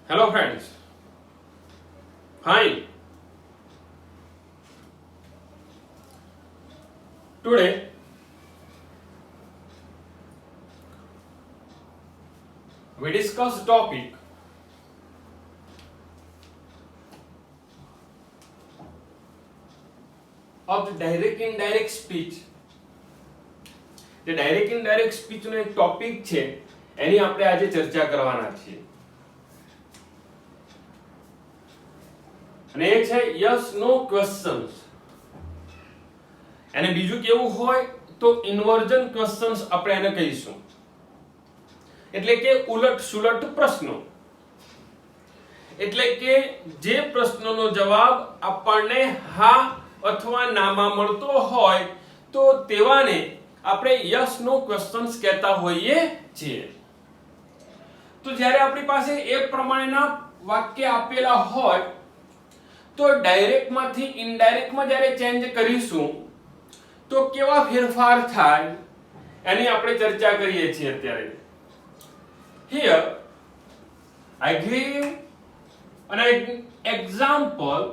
Hello friends. Fine. Today we discuss topic of the direct indirect speech. જે direct indirect speech નો એક topic છે એની આપણે આજે ચર્ચા કરવાના છીએ. અને એ છે યસ નો ક્વેશ્ચન્સ. અને બીજું કેવું હોય તો ઇન્વર્જન ક્વેશ્ચન્સ આપણે એને કહીશું. એટલે કે ઉલટ સુલટ પ્રશ્નો. એટલે કે જે પ્રશ્નનો જવાબ આપણને હા અથવા નામાં મળતો હોય તો તેવાને આપણે યસ નો ક્વેશ્ચન્સ કહેતા હોઈએ છીએ. તો જ્યારે આપણી પાસે એ પ્રમાણેના વાક્ય આપેલા હોય તો ડાયરેક્ટ માંથી ઇનડાયરેક્ટ માં જ્યારે ચેન્જ કરીશું તો કેવા ફેરફાર થાય એની આપણે ચર્ચા કરીએ છીએ અત્યારે. Here I give an example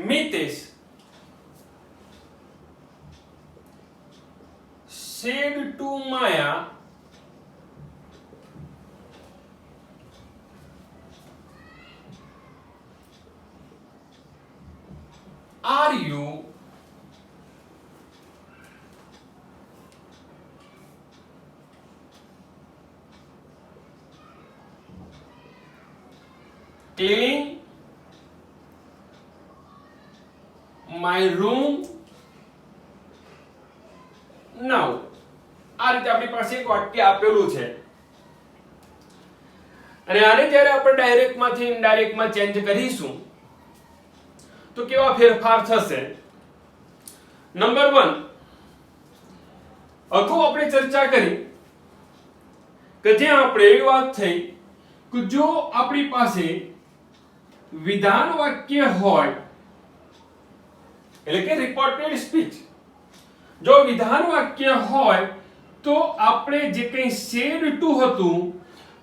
Mitesh said to Maya, are you cleaning my room now? આ રીતે આપણી પાસે એક વાક્ય આપેલું છે અને આને જ્યારે આપણે ડાયરેક્ટ માંથી ઇનડાયરેક્ટ માં ચેન્જ કરીશું તો કેવા ફેરફાર થશે. નંબર 1, અગાઉ આપણે ચર્ચા કરી કે જ્યાં આપણે એવી વાત થઈ કે જો આપણી પાસે વિધાન વાક્ય હોય એટલે કે રિપોર્ટેડ સ્પીચ, જો વિધાન વાક્ય હોય તો આપણે જે કંઈ said to હતું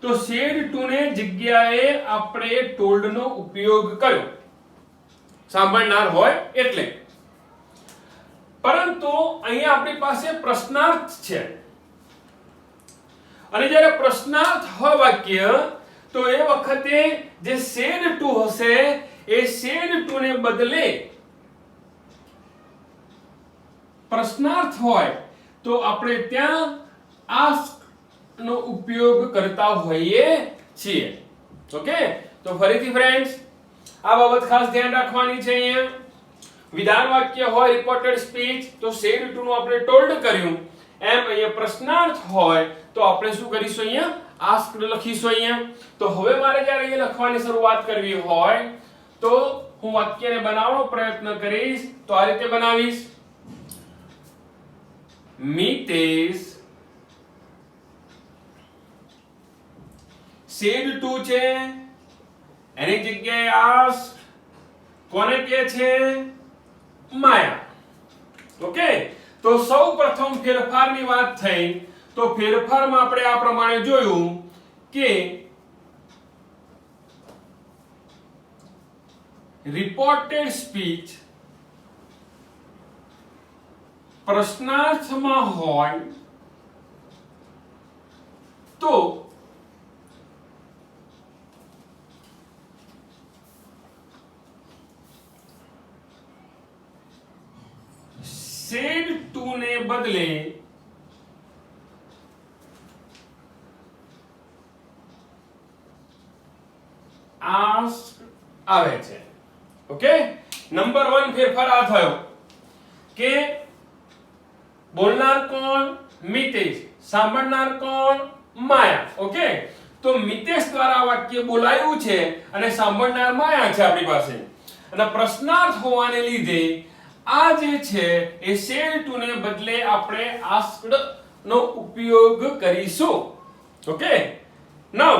તો said to ને જગ્યાએ આપણે told નો ઉપયોગ કર્યો સાંભળનાર હોય એટલે. પરંતુ અહીંયા આપણી પાસે પ્રશ્નાર્થ છે અને જ્યારે પ્રશ્નાર્થ હોય વાક્ય તો એ વખતે જે said to હશે એ said to ને બદલે પ્રશ્નાર્થ હોય તો આપણે ત્યાં ask નો ઉપયોગ કરતા હોઈએ છીએ. ઓકે, તો ફરીથી ફ્રેન્ડ્સ આ બાબત ખાસ ધ્યાન રાખવાની છે. અહીંયા વિધાન વાક્ય હોય રિપોર્ટેડ સ્પીચ તો said to નું આપણે told કર્યું, એમ અહીંયા પ્રશ્નાર્થ હોય તો આપણે શું કરીશું, અહીંયા asked લખીશું અહીંયા. તો હવે મારે જ્યારે અહીંયા લખવાની શરૂઆત કરવી હોય તો હું વાક્યને બનાવવાનો પ્રયત્ન કરીશ તો આ રીતે બનાવીશ. Mitesh said to છે એની જગ્યાએ asked કોને કહે છે, માયા. ઓકે, તો સૌ પ્રથમ ફેરફારની વાત થઈ તો ફેરફારમાં આપણે આ પ્રમાણે જોયું કે રિપોર્ટેડ સ્પીચ પ્રશ્નાર્થમાં હોય તો said to ને બદલે asked આવે છે. ઓકે, નંબર 1 ફેરફાર આ થયો કે બોલનાર કોણ, મિતેશ, સાંભળનાર કોણ, માયા. ઓકે, તો મિતેશ દ્વારા વાક્ય બોલાયું છે અને સાંભળનાર માયા છે આપણી પાસે. અને પ્રશ્નાર્થ હોવાને લીધે આ જે છે એ said to ને બદલે આપણે asked નો ઉપયોગ કરીશું. ઓકે, નાઉ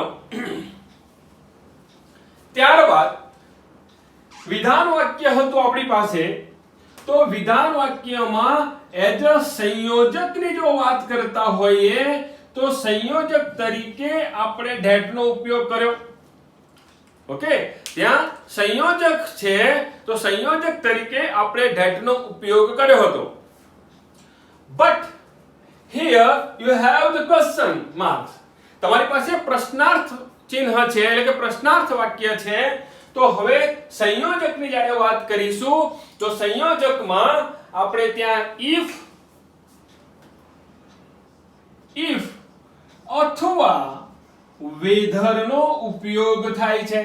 ત્યારબાદ વિધાન વાક્ય હતું આપણી પાસે તો વિધાન વાક્યમાં એજ સંયોજકની જો વાત કરતા હોઈએ તો સંયોજક તરીકે આપણે ધેટ નો ઉપયોગ કર્યો. ઓકે, ત્યાં સંયોજક છે તો સંયોજક તરીકે આપણે ધેટ નો ઉપયોગ કર્યો હતો. But here you have the question mark. તમારી પાસે પ્રશ્નાર્થ ચિહ્ન છે એટલે કે પ્રશ્નાર્થ વાક્ય છે. તો હવે સંયોજકની જ્યારે વાત કરીશું તો સંયોજકમાં આપણે ત્યાં if અથવા whether નો ઉપયોગ થાય છે.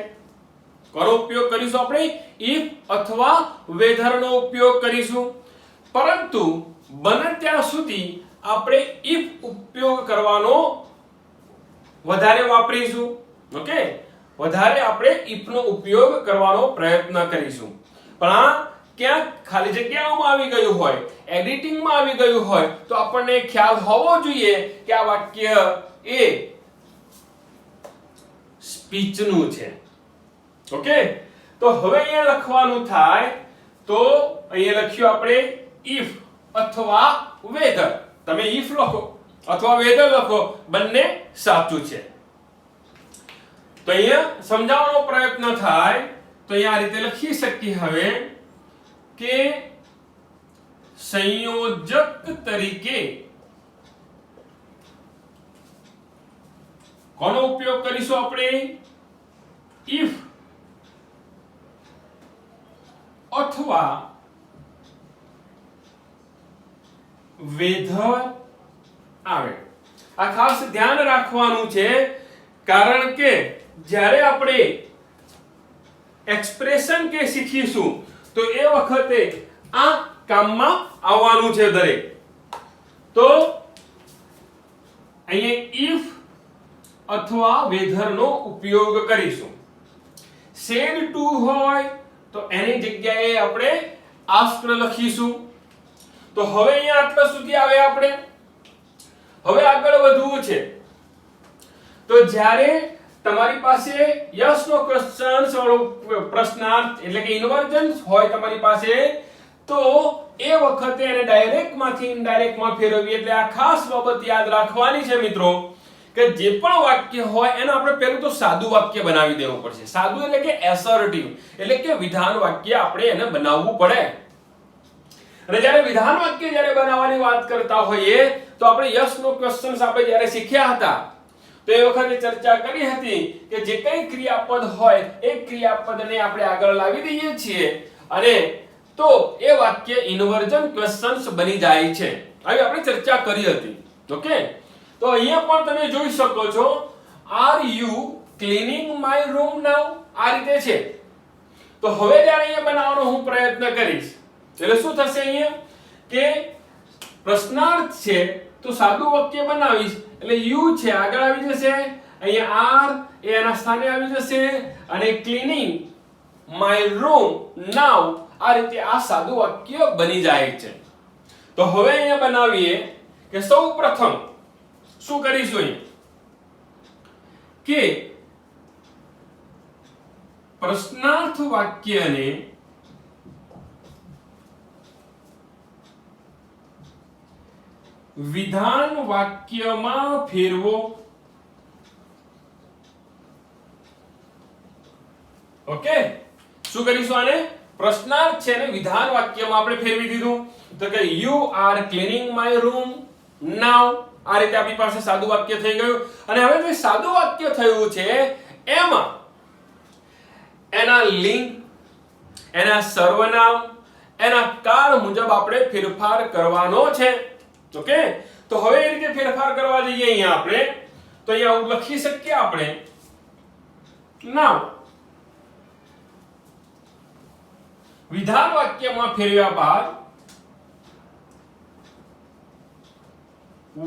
કોનો ઉપયોગ કરીશું આપણે? if અથવા whether નો ઉપયોગ કરીશું. પરંતુ બને ત્યાં સુધી આપણે if ઉપયોગ કરવાનો વધારે વાપરીશું. ઓકે, વધારે આપણે if નો ઉપયોગ કરવાનો પ્રયત્ન કરીશું. પણ આ ક્યાંક ખાલી જગ્યાઓમાં આવી ગયું હોય, એડિટિંગમાં આવી ગયું હોય તો આપણને ખ્યાલ હોવો જોઈએ કે આ વાક્ય એ સ્પીચનું છે. ઓકે, તો હવે અહીંયા લખવાનું થાય તો અહીંયા લખ્યું આપણે if અથવા whether. તમે if લખો અથવા whether લખો, બંને સાચું છે. તો અહીંયા સમજાવવાનો પ્રયત્ન થાય તો અહીંયા આ રીતે લખી શકીએ હવે કે સંયોજક તરીકે કોનો ઉપયોગ કરીશું આપણે? if અથવા whether આવે. આ ખાસ ધ્યાન રાખવાનું છે કારણ કે જ્યારે આપણે એક્સપ્રેશન કે શીખીશું તો એ વખતે આ કામમાં આવવાનું છે દરેક. તો અહીંયા if અથવા whether નો ઉપયોગ કરીશું. said to હોય તો એની જગ્યાએ આપણે asked લખીશું. તો હવે અહીંયા આટલા સુધી આવે આપણે. હવે આગળ વધવું છે. તો જ્યારે તમારી પાસે યસ નો ક્વેશ્ચન્સ વાળો પ્રશ્નાર્થ એટલે કે ઇન્વર્જન્સ હોય તમારી પાસે તો એ વખતે એને ડાયરેક્ટ માંથી ઇનડાયરેક્ટ માં ફેરવવી. એટલે આ ખાસ બાબત યાદ રાખવાની છે મિત્રો કે જે પણ વાક્ય હોય એને આપણે પહેલું તો સાદું વાક્ય બનાવી દેવું પડશે. સાદું એટલે કે એસર્ટિવ એટલે કે વિધાન વાક્ય આપણે એને બનાવવું પડે. અને જ્યારે વિધાન વાક્ય જ્યારે બનાવવાની વાત કરતા હોઈએ તો આપણે યસ નો ક્વેશ્ચન્સ આપણે જ્યારે શીખ્યા હતા તો એ વખતે ચર્ચા કરી હતી કે જે કંઈ ક્રિયાપદ હોય એ ક્રિયાપદને આપણે આગળ લાવી દઈએ છીએ અને તો એ વાક્ય ઇન્વર્જન ક્વેશ્ચન્સ બની જાય છે. આવી આપણે ચર્ચા કરી હતી. ઓકે, તો અહીંયા પણ તમે જોઈ શકો છો are you cleaning my room now આ રીતે છે. તો હવે જ્યારે અહીંયા બનાવવાનો હું પ્રયત્ન કરીશ એટલે શું થશે? અહીંયા કે પ્રશ્નાર્થ છે તો સાદું વાક્ય બનાવીશ એટલે યુ છે આગળ આવી જશે, અહીંયા આર એ એના સ્થાને આવી જશે અને ક્લીનિંગ માય રૂમ નાઉ આ રીતે આ સાદું વાક્ય બની જાય છે. તો હવે અહીંયા બનાવીએ કે સૌપ્રથમ શું કરીશું કે પ્રશ્નાર્થ વાક્યને વિધાન વાક્યમાં ફેરવો. ઓકે, શું કરીશું? આને પ્રશ્નાર્થ છે ને વિધાન વાક્યમાં આપણે ફેરવી દીધું. તો કે you are cleaning my room now આ રીતે આપણી પાસે સાદું વાક્ય થઈ ગયું. અને હવે જે સાદું વાક્ય થયું છે એમાં એના લિંગ, એના સર્વનામ, એના કાળ મુજબ આપણે ફેરફાર કરવાનો છે. ઓકે, તો હવે એ રીતે ફેરફાર કરવા જઈએ અહીંયા આપણે તો અહીંયા લખી શકીએ આપણે નાઉ વિધાન વાક્યમાં ફેરવ્યા બાદ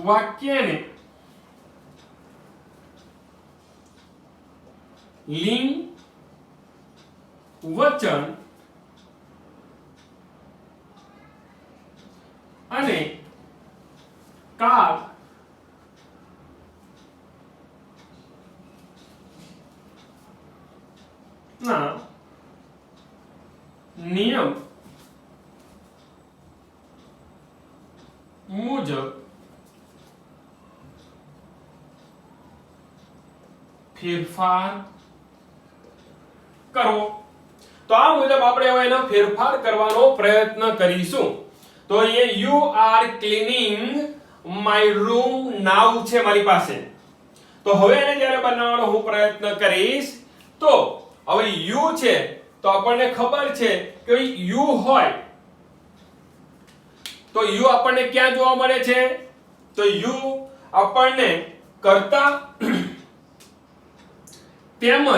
વાક્યને લિંગ, વચન અને કાળ ના નિયમ મુજબ ફેરફાર કરો. તો આ મુજબ આપણે હવે એનો ફેરફાર કરવાનો પ્રયત્ન કરીશું. તો અહીંયા you are cleaning my room now છે મારી પાસે. તો હવે એને જ્યારે બનાવવાનો હું પ્રયત્ન કરીશ તો હવે યુ છે તો આપણને ખબર છે કે યુ હોય તો યુ આપણને ક્યાં જોવા મળે છે? તો યુ આપણને કર્તા તેમજ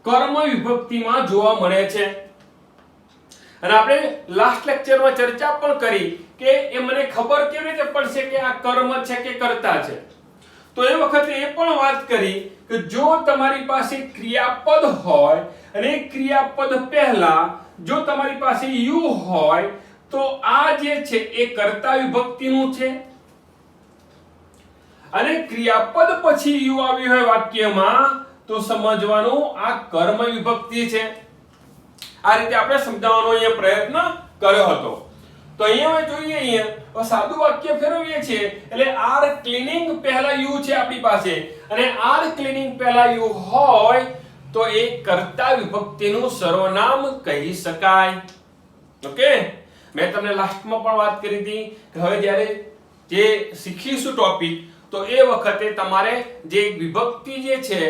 કર્મ વિભક્તિમાં જોવા મળે છે. અને આપણે લાસ્ટ લેક્ચરમાં ચર્ચા પણ કરી કે એ મને ખબર કેવી રીતે પડશે કે આ કર્મ છે કે કર્તા છે. તો એ વખતે એ પણ વાત કરી કે જો તમારી પાસે ક્રિયાપદ હોય અને ક્રિયાપદ પહેલા જો તમારી પાસે યુ હોય તો આ જે છે એ કર્તા વિભક્તિનું છે અને ક્રિયાપદ પછી યુ આવ્યું હોય વાક્યમાં તો સમજવાનું આ કર્મ વિભક્તિ છે. આ રીતે આપણે સમજાવવાનો અહીંયા પ્રયત્ન કર્યો હતો. તો અહીંયા હવે જોઈએ અહીંયા સાદું વાક્ય ફેરવીએ છીએ એટલે આર ક્લીનિંગ પહેલા યુ છે આપણી પાસે અને આર ક્લીનિંગ પહેલા યુ હોય તો એ કર્તા વિભક્તિનું સર્વનામ કહી શકાય. ઓકે, મેં તમને લાસ્ટમાં પણ વાત કરી હતી કે હવે જ્યારે જે શીખીશું ટોપિક તો એ વખતે તમારે જે વિભક્તિ જે છે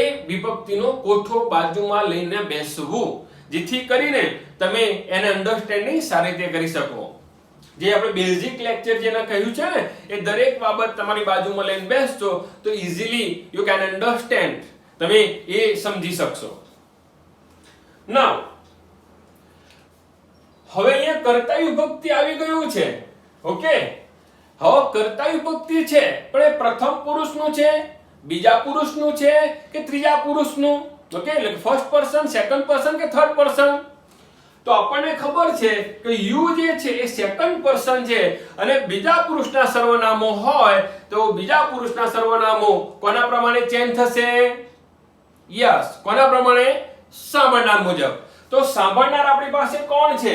એ વિભક્તિનો કોઠો બાજુમાં લઈને બેસવું જેથી કરીને તમે એને અન્ડરસ્ટેન્ડિંગ સારી રીતે કરી શકો. જે આપણે બેઝિક લેક્ચર જેને કહ્યું છે ને એ દરેક બાબત તમારી બાજુમાં લઈને બેસજો તો ઈઝીલી યુ કેન અન્ડરસ્ટેન્ડ, તમે એ સમજી શકશો. નાઉ હવે અહીંયા કર્તા વિભક્તિ આવી ગયું છે. ઓકે, હવે કર્તા વિભક્તિ છે પણ એ પ્રથમ પુરુષનું છે, બીજા પુરુષનું છે કે ત્રીજા પુરુષનું? ઓકે, એટલે ફર્સ્ટ પર્સન, સેકન્ડ પર્સન કે થર્ડ પર્સન? તો આપણને ખબર છે કે યુ જે છે એ સેકન્ડ પર્સન છે અને બીજા પુરુષના સર્વનામો હોય તો બીજા પુરુષના સર્વનામો કોના પ્રમાણે ચેન્જ થશે? યસ, કોના પ્રમાણે? સાંભળનાર મુજબ. તો સાંભળનાર આપણી પાસે કોણ છે?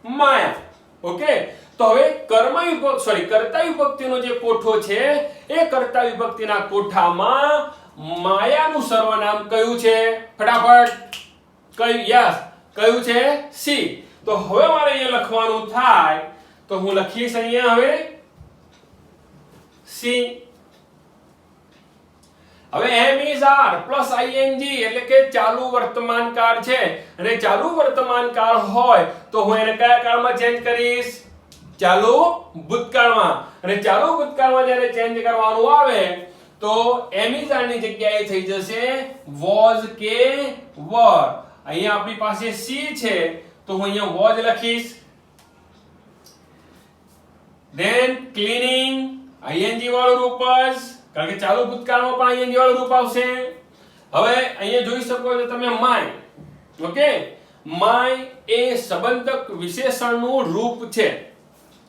માયા. ઓકે, તો હવે કર્તા વિભક્તિનો જે કોઠો છે એ કર્તા વિભક્તિના કોઠામાં માયાનું સર્વનામ કયું છે? ફટાફટ કયું? યસ, કયું છે? સી. તો હવે મારે અહીંયા લખવાનું થાય તો હું લખીશ અહીંયા હવે સી. હવે એમ ઇઝ આર પ્લસ આઈએનજી એટલે કે ચાલુ વર્તમાન કાળ છે અને ચાલુ વર્તમાન કાળ હોય તો હું એને કયા કાળમાં ચેન્જ કરીશ? ચાલુ ભૂતકાળમાં. અને ચાલુ ભૂતકાળમાં જ્યારે ચેન્જ કરવાનું આવે તો એમ ઇઝ આર ની જગ્યાએ થઈ જશે વોઝ કે વર. અહીંયા આપણી પાસે સી છે તો હું અહીંયા વોઝ લખીશ. ધેન ક્લીનિંગ આઈએનજી વાળું રૂપ જ, કારણ કે ચાલુ ભૂતકાળમાં પણ આઈએનજી વાળું રૂપ આવશે. હવે અહીંયા જોઈ શકો છો તમે માય. ઓકે, માય એ સંબંધક વિશેષણનું રૂપ છે.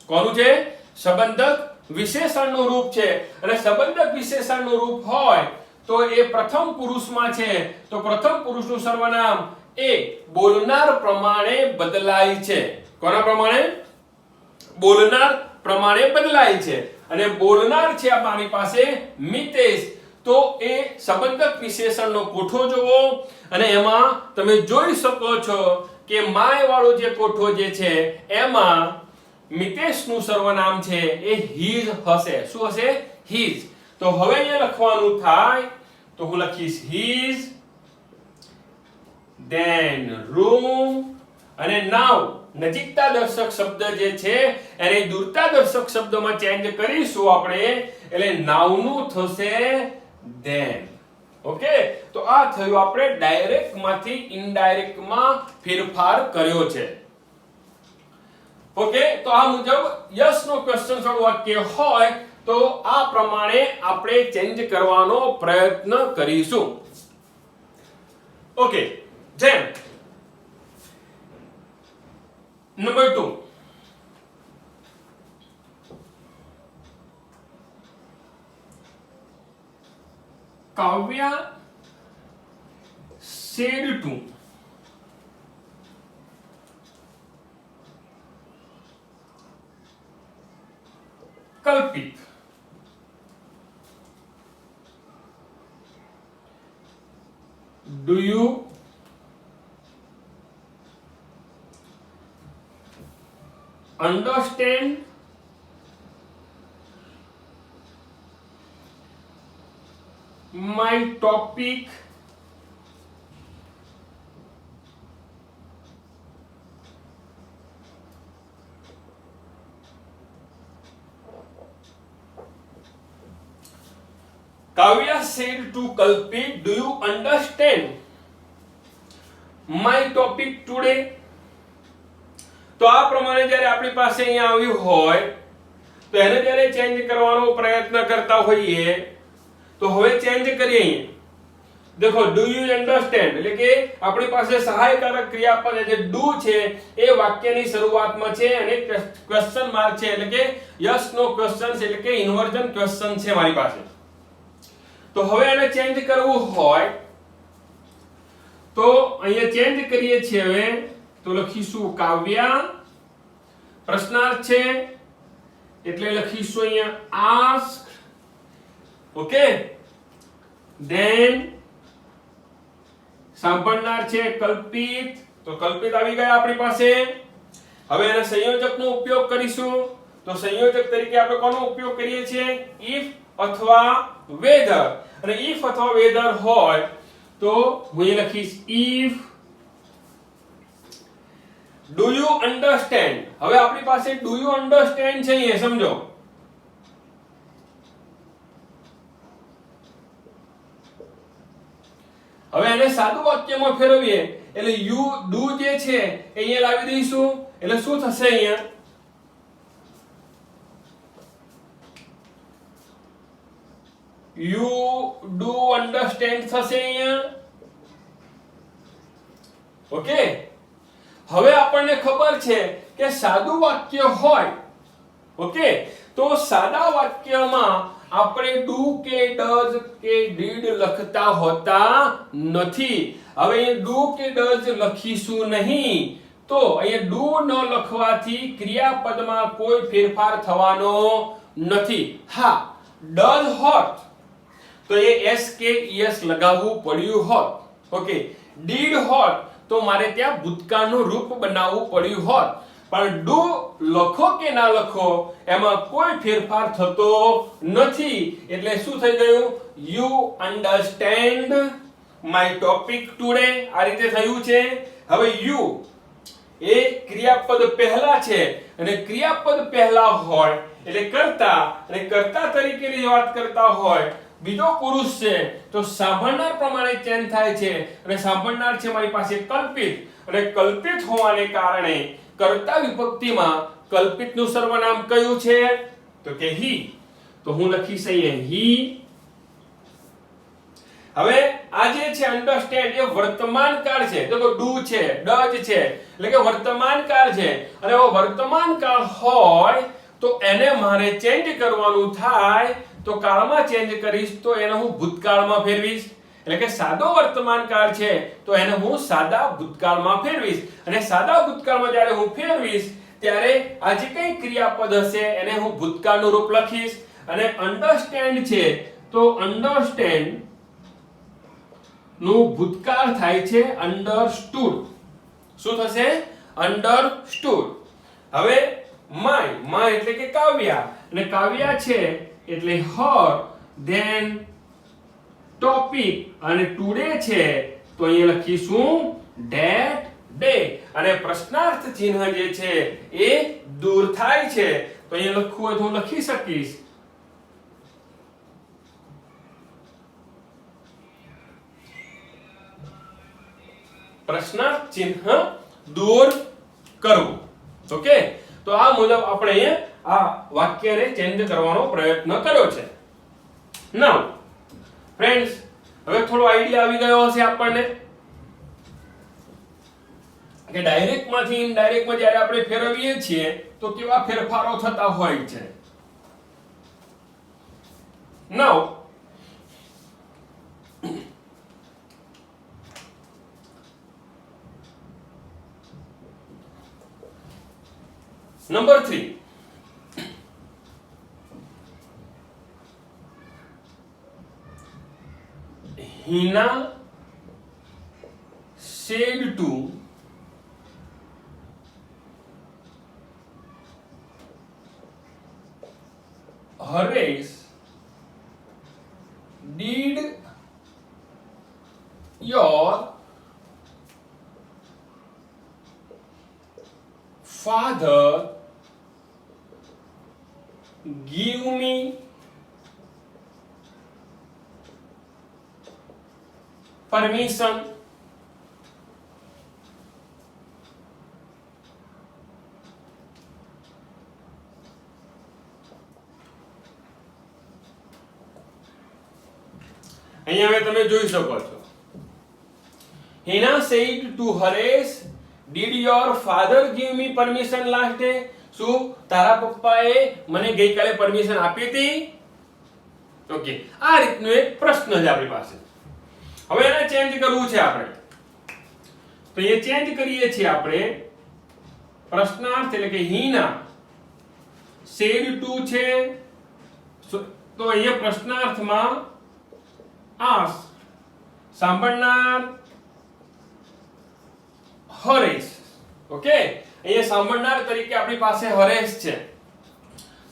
કોનું છે? સંબંધક વિશેષણનું રૂપ છે અને સંબંધક વિશેષણનું રૂપ હોય તો એ પ્રથમ પુરુષમાં છે તો પ્રથમ પુરુષનું સર્વનામ એ બોલનાર પ્રમાણે બદલાય છે. કોના પ્રમાણે? બોલનાર પ્રમાણે બદલાય છે અને બોલનાર છે આપણી પાસે મિતેશ. તો એ સંબંધક વિશેષણનો કોઠો જોવો અને એમાં તમે જોઈ શકો છો કે માય વાળો જે કોઠો જે છે એમાં મિતેશનું સર્વનામ છે એ હીઝ હશે. શું હશે? હીઝ. તો હવે અહીંયા લખવાનું થાય તો હું લખીશ હીઝ, ધેન રૂમ અને નાઉ. નજીકતા દર્શક શબ્દ જે છે એને દૂરતા દર્શક શબ્દમાં ચેન્જ કરીશું આપણે એટલે નાઉનું થશે ધેન. ઓકે, તો આ થયું આપણે ડાયરેક્ટ માંથી ઇનડાયરેક્ટ માં ફેરફાર કર્યો છે. ઓકે, તો આ મુજબ યસ નો ક્વેશ્ચન વાળું વાક્ય હોય તો આ પ્રમાણે આપણે ચેન્જ કરવાનો પ્રયત્ન કરીશું. ઓકે, જેમ number 2 Kavya said to. Kalpit. Do you understand my topic Kavya said to Kalpit, do you understand my topic today? તો આ પ્રમાણે જ્યારે આપણી પાસે અહીંયા આવ્યું હોય તો એને જ્યારે ચેન્જ કરવાનો પ્રયત્ન કરતા હોઈએ તો હવે ચેન્જ કરીએ. અહીંયા देखो डू यू अंडरस्टैंड એટલે કે આપણી પાસે સહાયકારક ક્રિયાપદ જે ડુ છે એ વાક્યની શરૂઆતમાં છે અને ક્વેશ્ચન માર્ક છે એટલે કે યસ નો ક્વેશ્ચન એટલે કે ઇન્વર્ઝન ક્વેશ્ચન છે મારી પાસે. તો હવે એને ચેન્જ કરવું હોય તો અહીંયા ચેન્જ કરીએ છીએ. હવે તો લખીશું કાવ્યા પ્રશ્નાર્થ છે એટલે લખીશું અહીંયા ask. ઓકે, then સાંભળનાર છે કલ્પિત, તો કલ્પિત આવી ગયા આપણી પાસે. હવે એના સંયોજકનો ઉપયોગ કરીશું. તો સંયોજક તરીકે આપણે કોનો ઉપયોગ કરીએ છીએ? if અથવા whether. અને if અથવા whether હોય તો હું અહીં લખીશ if do you understand. હવે આપણી પાસે do you understand છે અહીંયા, સમજો. હવે એને સાદું વાક્યમાં ફેરવીએ એટલે યુ ડુ જે છે એ અહીંયા લાવી દઈશું એટલે શું થશે? અહીંયા યુ ડુ અન્ડરસ્ટેન્ડ થશે અહીંયા. ઓકે, હવે આપણને ખબર છે કે સાદું વાક્ય હોય, ઓકે, તો સાદા વાક્યમાં આપણે ડુ કે ડઝ કે ડીડ લખતા હોતા નથી. હવે અહીં ડુ કે ડઝ લખીશું નહીં તો અહીં ડુ ન લખવાથી ક્રિયાપદમાં કોઈ ફેરફાર થવાનો નથી. હા, ડઝ હોત તો એ એસ કે ઈએસ લગાવવું પડ્યું હોત. ઓકે, ડીડ હોત તો મારે ત્યાં ભૂતકાળનું રૂપ બનાવવું પડ્યું હોત. પણ ડુ લખો કે ના લખો એમાં કોઈ ફેરફાર થતો નથી. એટલે શું થઈ ગયું? You understand my topic today. આ રીતે થયું છે. હવે યુ એ ક્રિયાપદ પહેલા છે અને ક્રિયાપદ પહેલા હોય એટલે કર્તા, અને કર્તા તરીકેની વાત કરતા હોય બીજો પુરુષ છે તો સાંભળનાર પ્રમાણે ચેન્જ થાય છે. અને સાંભળનાર છે મારી પાસે કલ્પિત, અને કલ્પિત હોવાને કારણે કર્તા વિભક્તિમાં કલ્પિતનું સર્વનામ કયું છે? તો કે he. તો હું લખીશ અહીંયા he. હવે આ જે છે અન્ડરસ્ટેન્ડ એ વર્તમાન કાળ છે. તો ડુ છે, ડઝ છે એટલે કે વર્તમાન કાળ છે. અને જો વર્તમાન કાળ હોય તો એને મારે ચેન્જ કરવાનું થાય તો કાળમાં ચેન્જ કરીશ તો એને હું ભૂતકાળમાં ફેરવીશ. એટલે કે સાદો વર્તમાન કાળ છે તો એને હું સાદા ભૂતકાળમાં ફેરવીશ. અને સાદા ભૂતકાળમાં જ્યારે હું ફેરવીશ ત્યારે આ જે કઈ ક્રિયાપદ હશે એને હું ભૂતકાળનું રૂપ લખીશ. અને અન્ડરસ્ટેન્ડ છે તો અન્ડરસ્ટેન્ડ નું ભૂતકાળ થાય છે અન્ડરસ્ટુડ. શું થશે? અન્ડરસ્ટુડ. હવે માય, માય એટલે કે કાવ્યા, અને કાવ્યા છે એટલે હર, ધેન ટોપિક, અને ટુડે છે તો અહીંયા લખીશું ધેટ ડે. અને પ્રશ્નાર્થ ચિહ્ન જે છે એ દૂર થાય છે તો અહીંયા લખવું હોય તો હું લખી શકીશ પ્રશ્નાર્થ ચિહ્ન દૂર કરવું. ઓકે, તો આ મુજબ આપણે અહીંયા આ વાક્યને ચેન્જ કરવાનો પ્રયત્ન કર્યો છે. નાઉ ફ્રેન્ડ્સ, હવે થોડો આઈડિયા આવી ગયો હશે આપણને કે ડાયરેક્ટ માંથી ઇનડાયરેક્ટ માં જ્યારે આપણે ફેરવીએ છીએ તો કેવા ફેરફારો થતા હોય છે. નાઉ number 3, Hina said to Harish, did your father give me permission? અહીંયા હવે તમે જોઈ શકો છો Hina said to Harish, did your father give me permission last day? શું તારા પપ્પાએ મને ગઈકાલે પરમિશન આપી હતી? ઓકે, આ રીતનો એક પ્રશ્ન છે આપણી પાસે. હવે એને ચેન્જ કરવું છે આપણે, તો એ ચેન્જ કરીએ છીએ આપણે પ્રશ્નાર્થ, એટલે કે Hina said to છે, તો અહીંયા પ્રશ્નાર્થમાં આસ સાંભળનાર હરેશ. ઓકે, અહીંયા સાંભળનાર તરીકે આપણી પાસે હરેશ છે.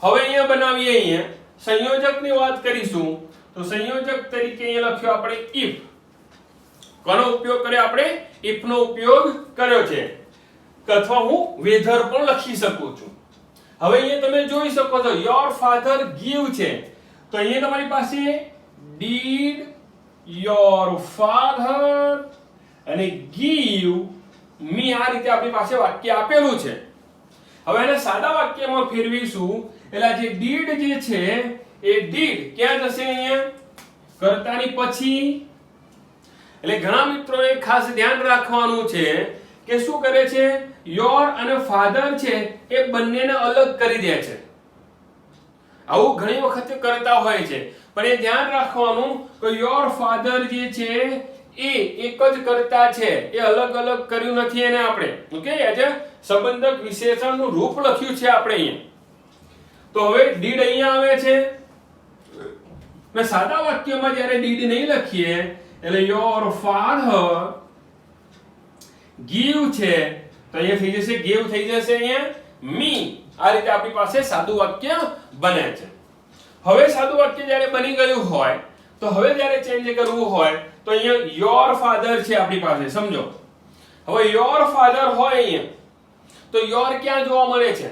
હવે અહીંયા બનાવીએ, અહીંયા સંયોજકની વાત કરીશું, તો સંયોજક તરીકે અહીંયા લખ્યો આપણે if. કોનો ઉપયોગ કર્યો આપણે? if નો ઉપયોગ કર્યો છે, અથવા હું વેધર પણ લખી શકું છું. હવે અહીંયા તમે જોઈ શકો છો your father give છે, તો અહીંયા તમારી પાસે did your father અને give me, આ રીતે આપણી પાસે વાક્ય આપેલું છે. હવે એને સાદા વાક્યમાં ફેરવીશું, એટલે જે did જે છે એ did ક્યાં જશે? અહીંયા કર્તાની પછી. એટલે ઘણા મિત્રોને ખાસ ધ્યાન રાખવાનું છે કે શું કરે છે, your અને father છે એ બંનેને અલગ કરી દે છે. આવું ઘણી વખત કરતા હોય છે, પણ એ ધ્યાન રાખવાનું કે your father જે છે એ એક જ કર્તા છે, એ અલગ અલગ કર્યું નથી એને આપણે. ઓકે, આજે સંબંધક વિશેષણનું રૂપ લખ્યું છે આપણે અહીંયા. તો હવે did અહીંયા આવે છે, મેં સાદા વાક્યમાં જ્યારે did નહીં લખીએ એટલે your father give છે, તો અહીંયા થઈ જશે give, થઈ જશે અહીંયા me. આ રીતે આપણી પાસે સાદું વાક્ય બને છે. હવે સાદું વાક્ય જ્યારે બની ગયું હોય, તો હવે જ્યારે ચેન્જ કરવું હોય તો અહીંયા your father છે આપણી પાસે. સમજો, હવે your father હોય અહીંયા, તો your ક્યાં જોવા મળે છે?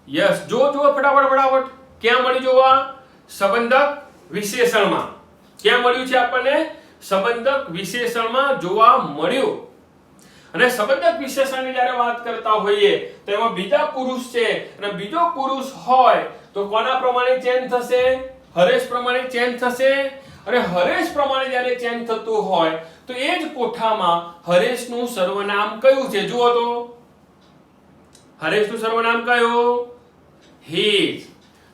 યસ, જો ફટાફટ ક્યાં મળી જોવા? સંબંધક વિશેષણમાં. ક્યાં મળ્યું છે આપણને? સંબંધક વિશેષણમાં જોવા મળ્યું. અને સંબંધક વિશેષણની જ્યારે વાત કરતા હોઈએ તો એમાં બીજા પુરુષ છે, અને બીજો પુરુષ હોય તો કોના પ્રમાણે ચેન્જ થશે? હરેશ પ્રમાણે ચેન્જ થશે. અને હરેશ પ્રમાણે જ્યારે ચેન્જ થતું હોય તો એ જ કોઠામાં હરેશનું સર્વનામ કયું છે? જુઓ તો, હરેશનું સર્વનામ કયું? his.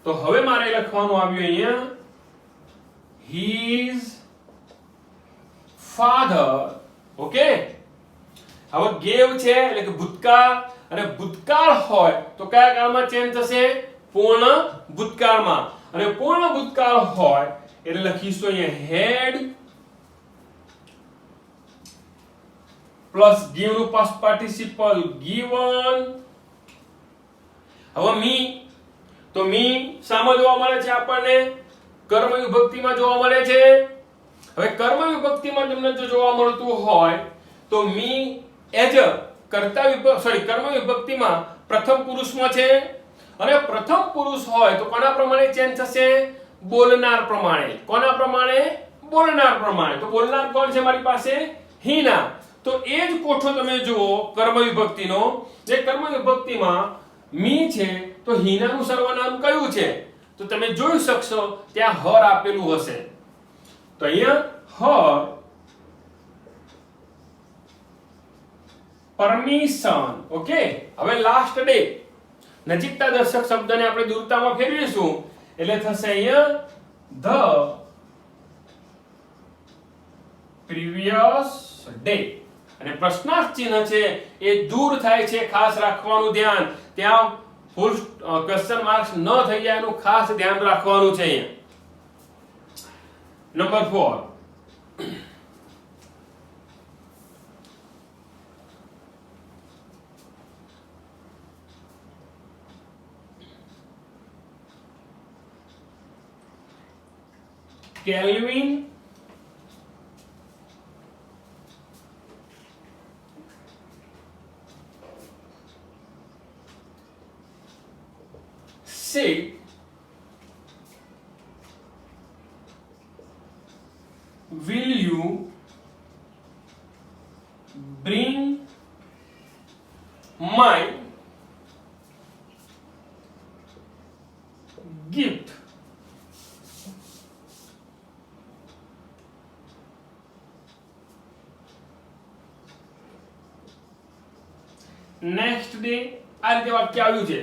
તો હવે મારે લખવાનું આવ્યું અહીંયા his father. ઓકે, હવે gave છે એટલે કે ભૂતકાળ, અને ભૂતકાળ હોય તો કયા કાળમાં ચેન્જ થશે? પૂર્ણ ભૂતકાળમાં. અને પૂર્ણ ભૂતકાળ હોય એટલે લખીશું અહીંયા had પ્લસ give નું past participle given. હવે me, તો me શામાં જોવા મળે છે આપણને? કર્મ વિભક્તિમાં જોવા મળે છે. હવે કર્મ વિભક્તિમાં તમને જો જોવા મળતું હોય તો me એજ કર્તા કર્મ વિભક્તિમાં પ્રથમ પુરુષમાં છે, અને પ્રથમ પુરુષ હોય તો કોના પ્રમાણે ચેન્જ થશે? બોલનાર પ્રમાણે. કોના પ્રમાણે? બોલનાર પ્રમાણે. તો બોલનાર કોણ છે મારી પાસે? Hina. તો એ જ કોઠો તમે જુઓ કર્મ વિભક્તિનો, જે કર્મ વિભક્તિમાં me છે તો Hina નું સર્વનામ કયું છે? તો તમે જોઈ શકશો ત્યાં હર આપેલું હશે. તો અહીંયા હર પરમિશન. ઓકે, હવે લાસ્ટ ડે નજીકતા દર્શક શબ્દને આપણે દૂરતામાં ફેરવીશું એટલે થશે અહીંયા the previous day. અને પ્રશ્નાર્થ ચિહ્ન છે એ દૂર થાય છે, ખાસ રાખવાનું ધ્યાન. ત્યાં ફૂલ ક્વેશ્ચન માર્ક્સ ન થઈ જાય એનું ખાસ ધ્યાન રાખવાનું છે અહીંયા. Number 4, Kelvin said will you bring my gift next day? આ રીતે વાક્ય આવ્યું છે.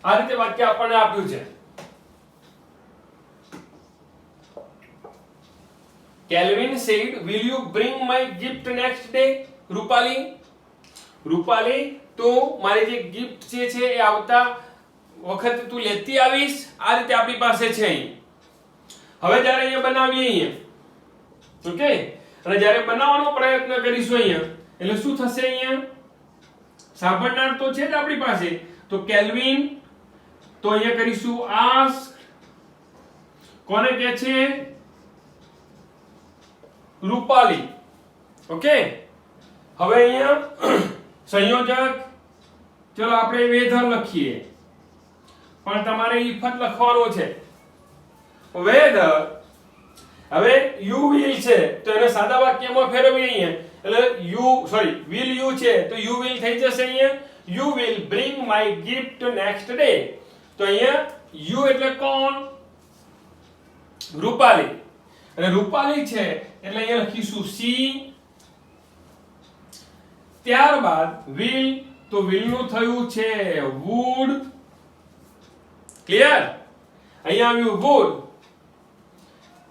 આ રીતે વાક્ય આપણને આપ્યું છે. Kelvin said, will you bring my gift next day? Rupani તો મારી જે ગિફ્ટ છે એ આવતા વખતે તું લેતી આવીશ. આ રીતે આપણી પાસે છે અહીં. હવે જ્યારે અહીંયા બનાવીએ અહીંયા, ઓકે, અને જ્યારે બનાવવાનો પ્રયત્ન કરીશું અહીંયા, એટલે શું થશે? અહીંયા સાંભળનાર તો છે જ આપણી પાસે, તો કેલ્વિન, તો અહીંયા કરીશું આસ્ક. કોને કહે છે? રૂપાલી. ઓકે, હવે અહીંયા સંયોજક, ચલો આપણે વેધર લખીએ, પણ તમારે ઇફ જ લખવાનો છે. વેધર, હવે યુ વિલ છે તો એને સાદા વાક્યમાં ફેરવીએ અહીંયા, એટલે વિલ યુ છે તો યુ વિલ થઈ જશે અહીંયા. You will bring my gift next day. તો અહીંયા યુ એટલે કોણ? રૂપાલી. અને રૂપાલી છે એટલે અહીંયા લખીશું સી. ત્યારબાદ વિલ, તો વિલ નું થયું છે વુડ. ક્લિયર? અહીંયા આવ્યું વુડ.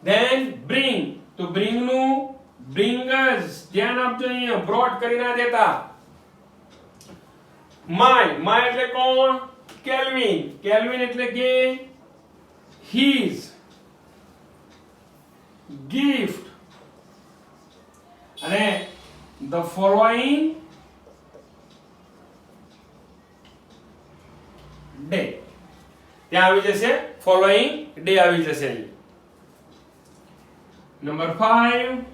ધેન બ્રિંગ, તો બ્રિંગ નું બ્રિંગર્સ. ધ્યાન આપજો, અહીંયા બ્રોટ કરી ના દેતા. માય એટલે કોણ? કેલ્વિન એટલે કે હીઝ. gift, અને the following day. ત્યાં આવી જશે following day આવી જશે. Number 5,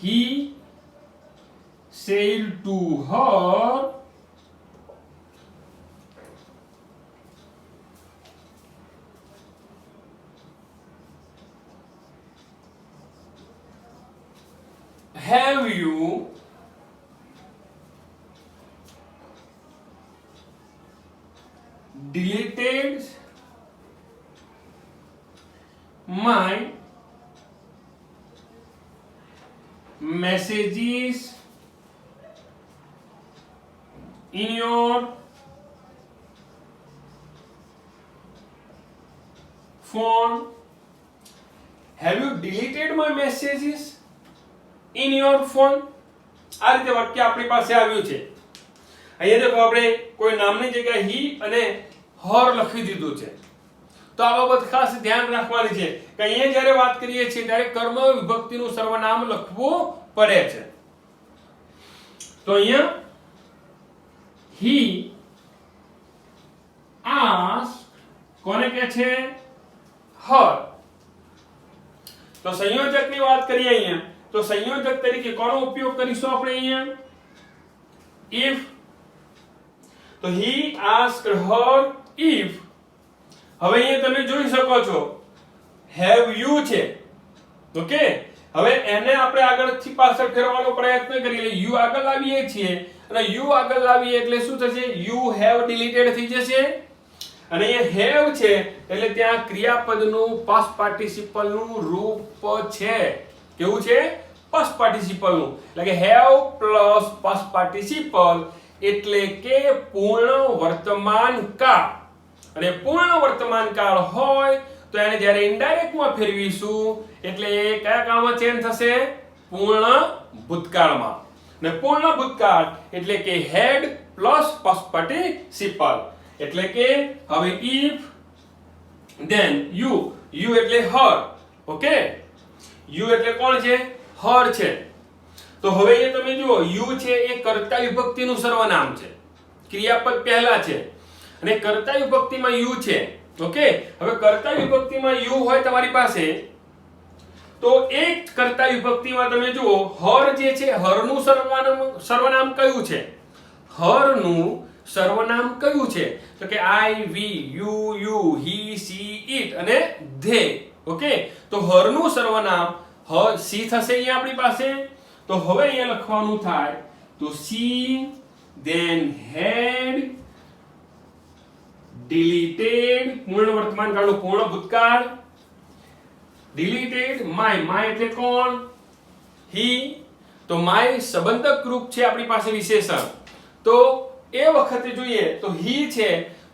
he said to her, have you deleted my messages in your phone? Have you deleted my messages in your phone? આ રીતે વાક્ય આપણી પાસે આવ્યું છે. અહીંયા દેખો, આપણે કોઈ નામની જગ્યાએ he અને her લખી દીધું છે. તો આ બાબત ખાસ ધ્યાન રાખવાની છે કે અહીંયા જ્યારે વાત કરીએ છીએ ત્યારે કર્મ વિભક્તિનું સર્વનામ લખવું પડે છે. તો અહીંયા he asked, કોને કહે છે? her. તો સંયોજકની વાત કરીએ અહીંયા, તો સંયોજક તરીકે કોનો ઉપયોગ કરીશું આપણે અહીંયા? if. તો he asked her if. હવે અહીંયા તમે જોઈ શકો છો have you છે. ઓકે, હવે એને આપણે આગળથી પાછળ ફેરવવાનો પ્રયત્ન કરીએ. you આગળ લાવીએ છીએ અને you આગળ લાવીએ એટલે શું થશે? you have deleted થઈ જશે. અને અહીંયા have છે એટલે ત્યાં ક્રિયાપદનું past participle નું રૂપ છે. કેવું છે? past participle નું, એટલે કે have plus past participle એટલે કે પૂર્ણ વર્તમાન કાળ. અને પૂર્ણ વર્તમાન કાળ હોય તો એને જ્યારે ઇનડાયરેક્ટ માં ફેરવીશું એટલે એ કયા કાળમાં ચેન્જ થશે? પૂર્ણ ભૂતકાળમાં. ને પૂર્ણ ભૂતકાળ એટલે કે હેડ પ્લસ પાસ્ટ પાર્ટિસિપલ. એટલે કે હવે if then you એટલે her. ઓકે, you એટલે કોણ છે? her છે. તો હવે એ તમે જુઓ you છે એ કર્તા વિભક્તિનું સર્વનામ છે, ક્રિયાપદ પહેલા છે અને કર્તા વિભક્તિમાં you છે. ઓકે, હવે કર્તા વિભક્તિમાં you હોય તમારી પાસે તો એક કર્તા વિભક્તિમાં તમે જુઓ her જે છે her નું સર્વનામ કયું છે? her નું સર્વનામ કયું છે? તો કે I, we, you, he, she, it અને they. ઓકે, તો her નું સર્વનામ she થશે અહીંયા આપણી પાસે. તો હવે અહીંયા લખવાનું થાય તો she then had deleted પૂર્ણ વર્તમાન કાળનું પૂર્ણ ભૂતકાળ, deleted my એટલે કોણ? he. તો my સંબંધક રૂપ છે આપણી પાસે વિશેષણ. તો એ વખતે જોઈએ તો he છે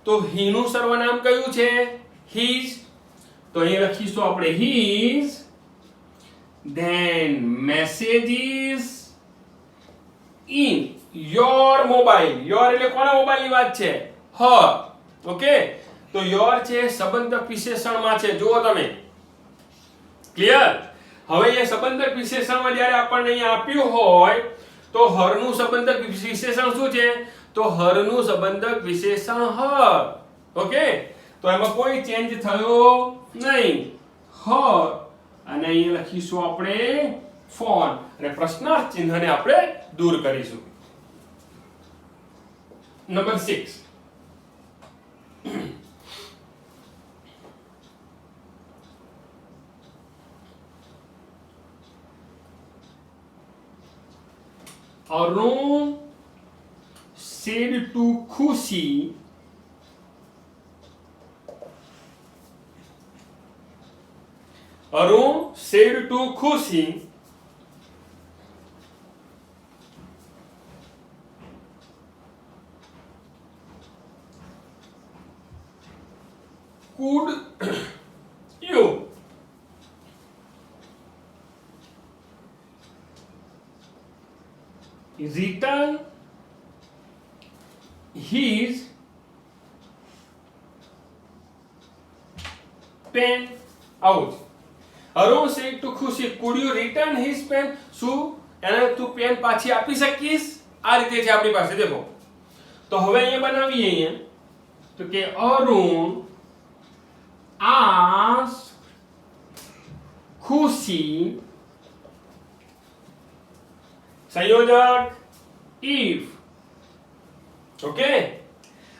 તો he નું સર્વનામ કયું છે? his. તો અહીં લખીશું આપણે his then messages in your mobile. your એટલે કોના મોબાઈલની વાત છે? her. ઓકે, તો your છે સંબંધક વિશેષણમાં છે. જુઓ તમે, ક્લિયર? હવે એ સંબંધક વિશેષણમાં જ્યારે આપણને અહીં આપ્યું હોય તો her નું સંબંધક વિશેષણ શું છે? તો her નું સંબંધક વિશેષણ her. ઓકે, તો એમાં કોઈ ચેન્જ થયો નહીં. her અને અહીં લખીશું આપણે ફોન અને પ્રશ્નાર્થ ચિહ્નને આપણે દૂર કરીશું. Number 6, Arun said to Khushi, Arun said to Khushi, could you return his pen out? Arun said to Khushi, could you return his pen? શું એને તું પેન પાછી આપી શકીશ? આ રીતે છે આપણી પાસે. દેખો તો હવે અહીંયા બનાવીએ અહીંયા તો કે Arun asked Khushi સંયોજક if. ઓકે,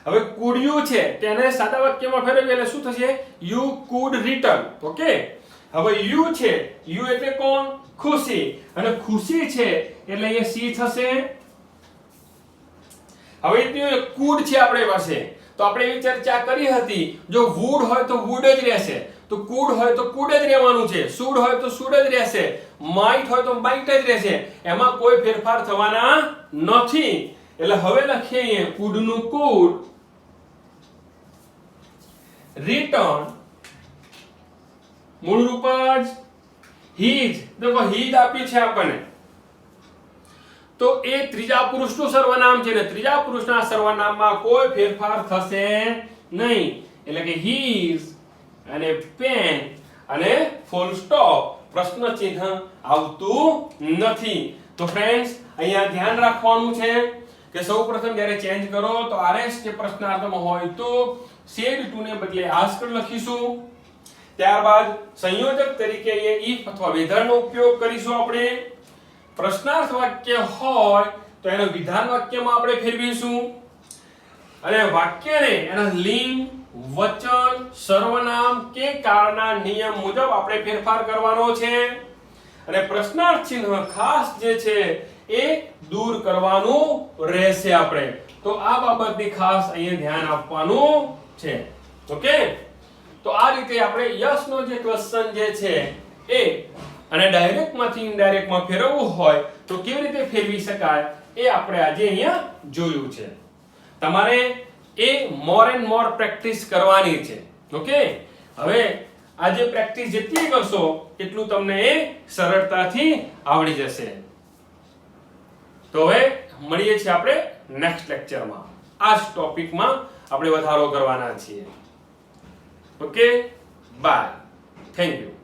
હવે could you છે તેને સાદા વાક્યમાં ફેરવીએ એટલે શું થશે? you could return. ઓકે, હવે you છે, you એટલે કોણ? ખુશી. અને ખુશી છે એટલે એ she થશે. હવે could છે આપણી પાસે તો આપણે એવી ચર્ચા કરી હતી જો would હોય તો would જ રહેશે, તો could હોય તો could જ રહેવાનું છે, should હોય તો should જ રહેશે, might હોય તો might જ રહેશે. એમાં કોઈ ફેરફાર થવાના નથી. એટલે હવે લખીએ અહીંયા could નું could return મૂળ રૂપ જ his. देखो his આપ્યું છે આપણને તો એ ત્રીજા પુરુષનું સર્વનામ છે ને ત્રીજા પુરુષના સર્વનામમાં કોઈ ફેરફાર થશે નહીં. એટલે કે his અને pen અને ફૂલ સ્ટોપ પ્રશ્ન ચિહ્ન આવતું નથી. તો ફ્રેન્ડ્સ અહીંયા ધ્યાન રાખવાનું છે કે સૌપ્રથમ જ્યારે ચેન્જ કરો તો RS જે પ્રશ્નાર્થમાં હોય તો said to ને બદલે asked લખીશું. ત્યારબાદ સંયોજક તરીકે અહીંયા if અથવા વિધાનનો ઉપયોગ કરીશું આપણે. પ્રશ્નાર્થ વાક્ય હોય તો એને વિધાન વાક્યમાં આપણે ફેરવીશું અને વાક્યને એના લિંગ, વચન, સર્વનામ કે કાળના નિયમ મુજબ આપણે ફેરફાર કરવાનો છે અને પ્રશ્નાર્થ ચિહ્ન ખાસ જે છે એ દૂર કરવાનું રહેશે આપણે. તો આ બાબતની ખાસ અહીંયા ધ્યાન આપવાનું છે. ઓકે, તો આ રીતે આપણે યસ નો જે ક્વેશ્ચન જે છે એ અને ડાયરેક્ટ માંથી ઇનડાયરેક્ટ માં ફેરવવું હોય તો કેવી રીતે ફેરવી શકાય એ આપણે આજે અહીંયા જોયું છે. તમારે એ મોર એન્ડ મોર પ્રેક્ટિસ કરવાની છે. ઓકે, હવે આજે પ્રેક્ટિસ જેટલી કરશો એટલું તમને એ સરળતાથી આવડી જશે. તો હવે મળીએ છીએ આપણે નેક્સ્ટ લેક્ચરમાં. આ જ ટોપિકમાં આપણે વધારો કરવાના છીએ. Okay, bye, thank you.